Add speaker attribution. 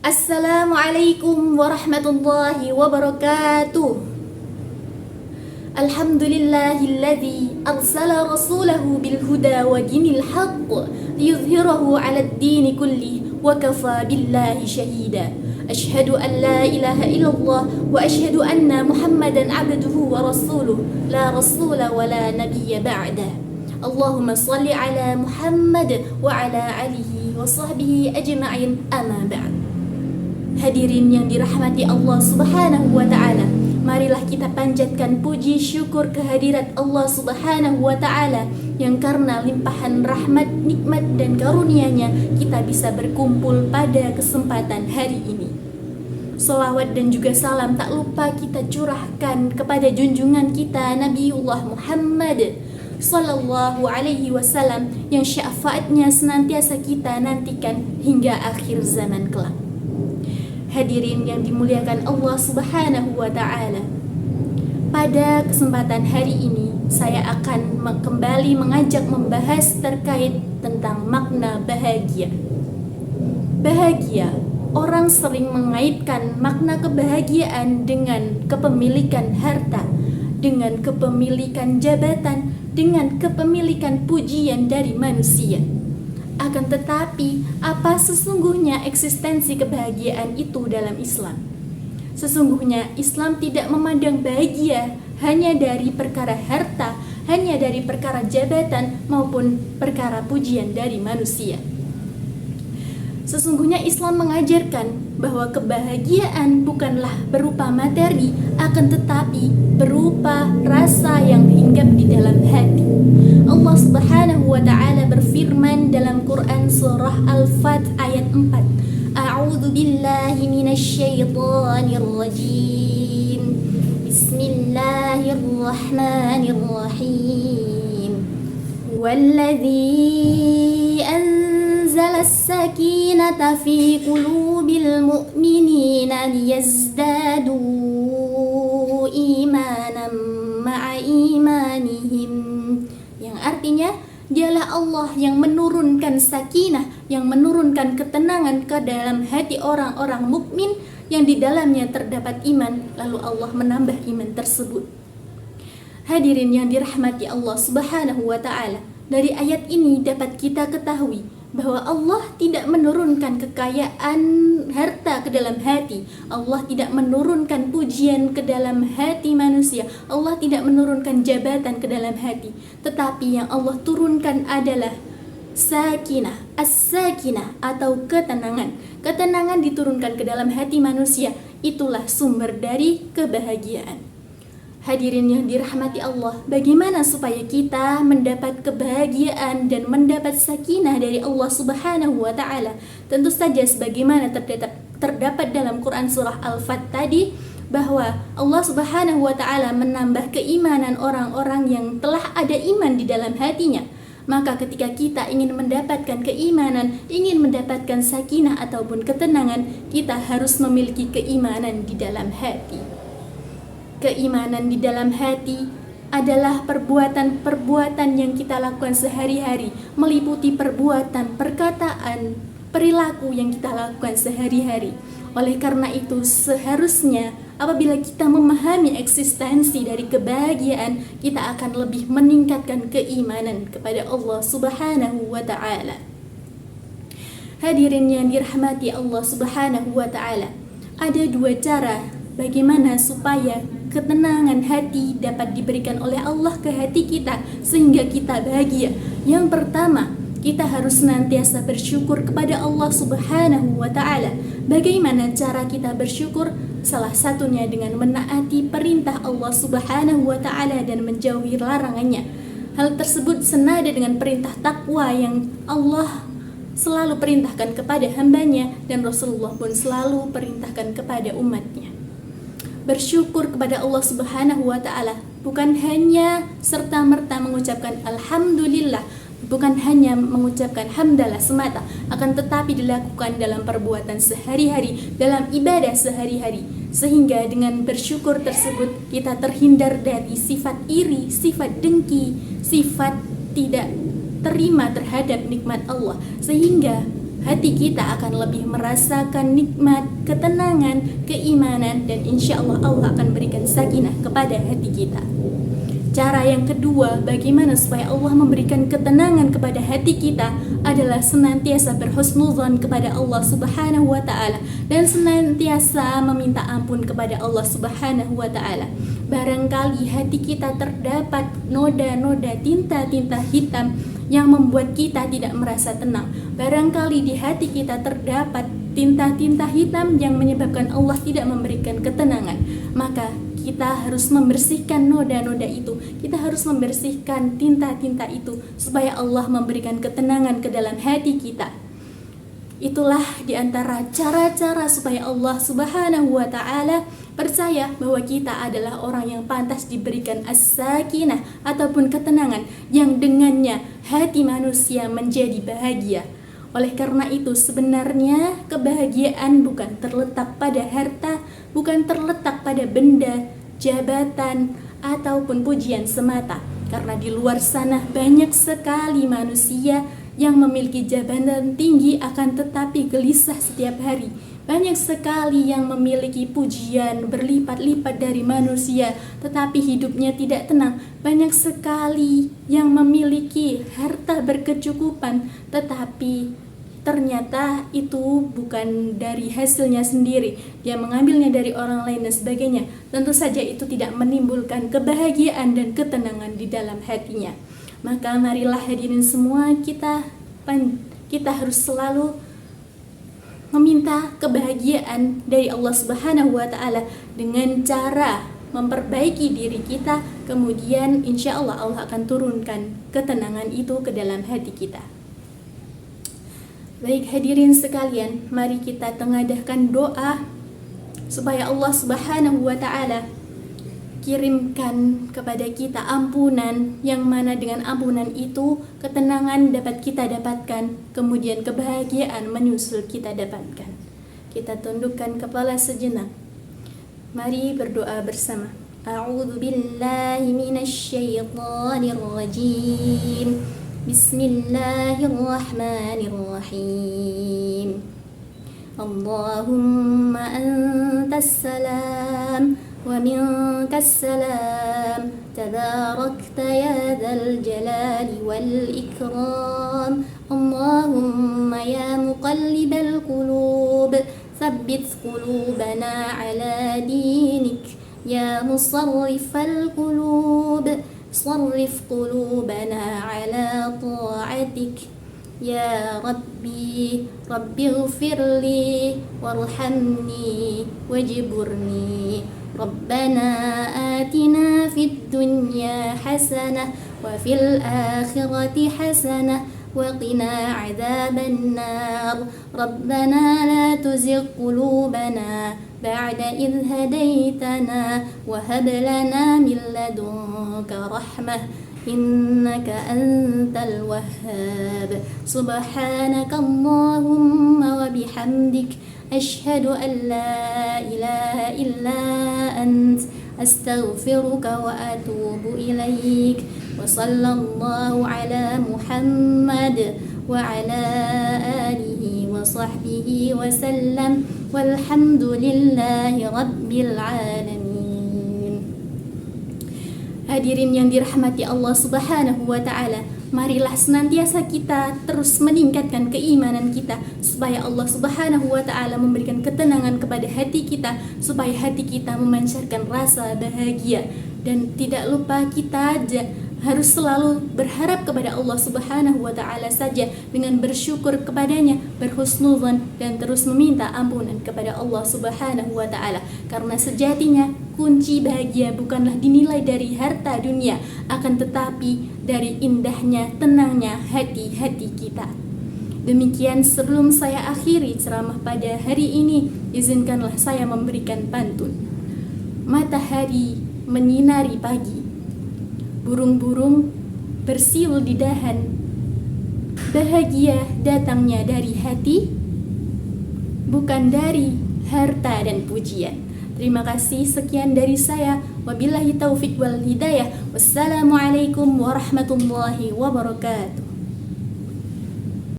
Speaker 1: Assalamualaikum warahmatullahi wabarakatuh. Alhamdulillahilladzi arsala rasulahu bil huda wa dinil haqq liyuzhirahu 'alad dini kulli wa kafa billahi shahida. Asyhadu an la ilaha illallah wa asyhadu anna Muhammadan 'abduhu wa rasuluh la rasula wa la nabiyya ba'da. Allahumma shalli 'ala Muhammad wa 'ala alihi wa sahbihi ajma'in, amma ba'd. Hadirin yang dirahmati Allah Subhanahu wa ta'ala, marilah kita panjatkan puji syukur kehadirat Allah Subhanahu wa ta'ala yang karena limpahan rahmat, nikmat dan karunia-Nya kita bisa berkumpul pada kesempatan hari ini. Salawat dan juga salam tak lupa kita curahkan kepada junjungan kita Nabiullah Muhammad sallallahu alaihi wasallam yang syafaatnya senantiasa kita nantikan hingga akhir zaman kelak. Hadirin yang dimuliakan Allah Subhanahu wa ta'ala, pada kesempatan hari ini saya akan kembali mengajak membahas terkait tentang makna bahagia. Bahagia, orang sering mengaitkan makna kebahagiaan dengan kepemilikan harta, dengan kepemilikan jabatan, dengan kepemilikan pujian dari manusia. Akan tetapi, apa sesungguhnya eksistensi kebahagiaan itu dalam Islam? Sesungguhnya Islam tidak memandang bahagia hanya dari perkara harta, hanya dari perkara jabatan maupun perkara pujian dari manusia. Sesungguhnya Islam mengajarkan bahwa kebahagiaan bukanlah berupa materi, akan tetapi berupa rasa yang hinggap di dalam hati. Allah Subhanahu wa ta'ala berfirman dalam Quran surah Al-Fat ayat 4. A'udzu billahi minasyaitonir rajim. Bismillahirrahmanirrahim. Walladzi anzala as-sakinata fi qulubil mu'minina liyazdadu imanan ma'a imanihim. Yang artinya, dialah Allah yang menurunkan sakinah, yang menurunkan ketenangan ke dalam hati orang-orang mukmin yang di dalamnya terdapat iman, lalu Allah menambah iman tersebut. Hadirin yang dirahmati Allah Subhanahu wa ta'ala, dari ayat ini dapat kita ketahui bahwa Allah tidak menurunkan kekayaan harta ke dalam hati. Allah tidak menurunkan pujian ke dalam hati manusia. Allah tidak menurunkan jabatan ke dalam hati. Tetapi yang Allah turunkan adalah sakinah, as-sakinah atau ketenangan. Ketenangan diturunkan ke dalam hati manusia. Itulah sumber dari kebahagiaan. Hadirin yang dirahmati Allah, bagaimana supaya kita mendapat kebahagiaan dan mendapat sakinah dari Allah Subhanahu wa ta'ala? Tentu saja sebagaimana terdapat dalam Quran surah Al-Fat tadi, bahwa Allah Subhanahu wa ta'ala menambah keimanan orang-orang yang telah ada iman di dalam hatinya. Maka ketika kita ingin mendapatkan keimanan, ingin mendapatkan sakinah ataupun ketenangan, kita harus memiliki keimanan di dalam hati. Keimanan di dalam hati adalah perbuatan-perbuatan yang kita lakukan sehari-hari, meliputi perbuatan, perkataan, perilaku yang kita lakukan sehari-hari. Oleh karena itu, seharusnya apabila kita memahami eksistensi dari kebahagiaan, kita akan lebih meningkatkan keimanan kepada Allah Subhanahu wa ta'ala. Hadirin yang dirahmati Allah Subhanahu wa ta'ala, ada dua cara bagaimana supaya ketenangan hati dapat diberikan oleh Allah ke hati kita sehingga kita bahagia. Yang pertama, kita harus senantiasa bersyukur kepada Allah Subhanahu wa ta'ala. Bagaimana cara kita bersyukur? Salah satunya dengan menaati perintah Allah Subhanahu wa ta'ala dan menjauhi larangannya. Hal tersebut senada dengan perintah takwa yang Allah selalu perintahkan kepada hambanya dan Rasulullah pun selalu perintahkan kepada umatnya. Bersyukur kepada Allah Subhanahu wa ta'ala bukan hanya serta-merta mengucapkan alhamdulillah, bukan hanya mengucapkan hamdalah semata, akan tetapi dilakukan dalam perbuatan sehari-hari, dalam ibadah sehari-hari, sehingga dengan bersyukur tersebut kita terhindar dari sifat iri, sifat dengki, sifat tidak terima terhadap nikmat Allah, sehingga hati kita akan lebih merasakan nikmat, ketenangan, keimanan, dan insya Allah Allah akan berikan sakinah kepada hati kita. Cara yang kedua, bagaimana supaya Allah memberikan ketenangan kepada hati kita adalah senantiasa berhusnuzon kepada Allah Subhanahu wa Ta'ala dan senantiasa meminta ampun kepada Allah Subhanahu wa Ta'ala. Barangkali hati kita terdapat noda-noda tinta-tinta hitam yang membuat kita tidak merasa tenang. Barangkali di hati kita terdapat tinta-tinta hitam yang menyebabkan Allah tidak memberikan ketenangan. Maka kita harus membersihkan noda-noda itu. Kita harus membersihkan tinta-tinta itu supaya Allah memberikan ketenangan ke dalam hati kita. Itulah diantara cara-cara supaya Allah Subhanahu wa Ta'ala percaya bahwa kita adalah orang yang pantas diberikan as-sakinah ataupun ketenangan yang dengannya hati manusia menjadi bahagia. Oleh karena itu sebenarnya kebahagiaan bukan terletak pada harta, bukan terletak pada benda, jabatan, ataupun pujian semata. Karena di luar sana banyak sekali manusia yang memiliki jabatan tinggi akan tetapi gelisah setiap hari. Banyak sekali yang memiliki pujian berlipat-lipat dari manusia tetapi hidupnya tidak tenang. Banyak sekali yang memiliki harta berkecukupan tetapi ternyata itu bukan dari hasilnya sendiri, dia mengambilnya dari orang lain dan sebagainya. Tentu saja itu tidak menimbulkan kebahagiaan dan ketenangan di dalam hatinya. Maka marilah hadirin semua, kita harus selalu meminta kebahagiaan dari Allah Subhanahu wa Ta'ala dengan cara memperbaiki diri kita. Kemudian insya Allah Allah akan turunkan ketenangan itu ke dalam hati kita. Baik hadirin sekalian, mari kita tengadahkan doa supaya Allah Subhanahu wa Ta'ala kirimkan kepada kita ampunan, yang mana dengan ampunan itu ketenangan dapat kita dapatkan, kemudian kebahagiaan menyusul kita dapatkan. Kita tundukkan kepala sejenak. Mari berdoa bersama. A'udzu billahi minasy syaithanir rajim. Bismillahirrahmanirrahim. Allahumma antas salam wa minkas salam, tabarakta ya dzal jalali wal ikram. Allahumma ya muqallibal qulub, tsabbit qulubana ala dinik. Ya musarrifal qulub, صرف قلوبنا على طاعتك. يا ربي اغفر لي وارحمني واجبرني. ربنا آتنا في الدنيا حسنة وفي الآخرة حسنة وقنا عذاب النار. ربنا لا تزغ قلوبنا بعد إذ هديتنا وهب لنا من لدنك رحمة إنك أنت الوهاب. سبحانك اللهم وبحمدك أشهد أن لا إله إلا أنت أستغفرك وأتوب إليك. وصلى الله على محمد وعلى آله وصحبه وسلم والحمد لله رب العالمين. Hadirin yang dirahmati Allah Subhanahu wa Ta'ala, marilah senantiasa kita terus meningkatkan keimanan kita supaya Allah Subhanahu wa Ta'ala memberikan ketenangan kepada hati kita, supaya hati kita memancarkan rasa bahagia. Dan tidak lupa kita harus selalu berharap kepada Allah Subhanahu wa Ta'ala saja dengan bersyukur kepadanya, berhusnuzan, dan terus meminta ampunan kepada Allah Subhanahu wa Ta'ala. Karena sejatinya kunci bahagia bukanlah dinilai dari harta dunia, akan tetapi dari indahnya, tenangnya hati-hati kita. Demikian sebelum saya akhiri ceramah pada hari ini, izinkanlah saya memberikan pantun. Matahari menyinari pagi, burung-burung bersiul di dahan. Bahagia datangnya dari hati, bukan dari harta dan pujian. Terima kasih, sekian dari saya. Wabillahi taufik wal hidayah. Wassalamualaikum warahmatullahi wabarakatuh.